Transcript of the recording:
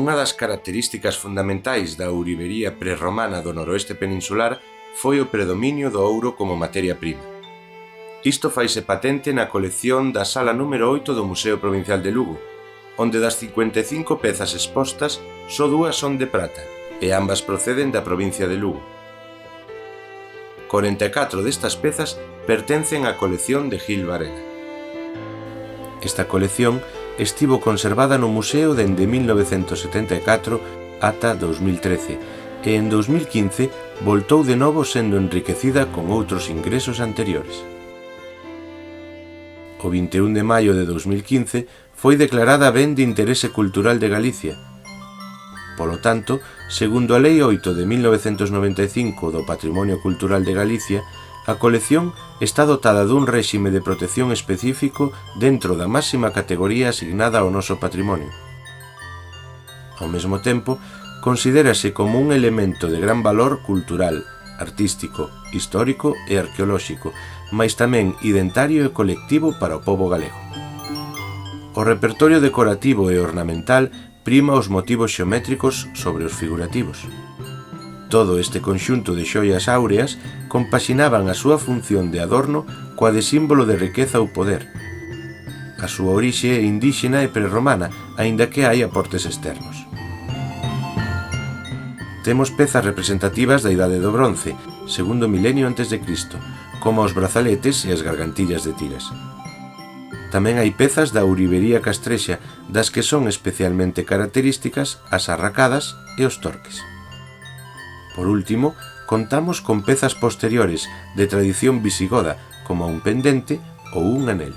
Unha das características fundamentais da ourivería prerromana do noroeste peninsular foi o predominio do ouro como materia prima. Isto faise patente na colección da sala número 8 do Museo Provincial de Lugo, onde das 55 pezas expostas, só 2 son de prata, e ambas proceden da provincia de Lugo. 44 destas pezas pertencen á colección de Gil Varela. Esta colección estivo conservada no museo dende 1974 ata 2013 e en 2015 voltou de novo sendo enriquecida con outros ingresos anteriores. O 21 de maio de 2015 foi declarada Ben de Interese Cultural de Galicia. Polo tanto, segundo a Lei 8 de 1995 do Patrimonio Cultural de Galicia, a colección está dotada dun réxime de protección específico dentro da máxima categoría asignada ao noso patrimonio. Ao mesmo tempo, considérase como un elemento de gran valor cultural, artístico, histórico e arqueolóxico, mais tamén identario e colectivo para o pobo galego. O repertorio decorativo e ornamental prima os motivos xeométricos sobre os figurativos. Todo este conxunto de xoias áureas compaxinaban a súa función de adorno coa de símbolo de riqueza ou poder. A súa orixe é indíxena e prerromana, aínda que hai aportes externos. Temos pezas representativas da Idade do Bronce, segundo milenio antes de Cristo, como os brazaletes e as gargantillas de tiras. Tamén hai pezas da ourivería castrexa, das que son especialmente características as arracadas e os torques. Por último, contamos con pezas posteriores de tradición visigoda, como un pendente ou un anel.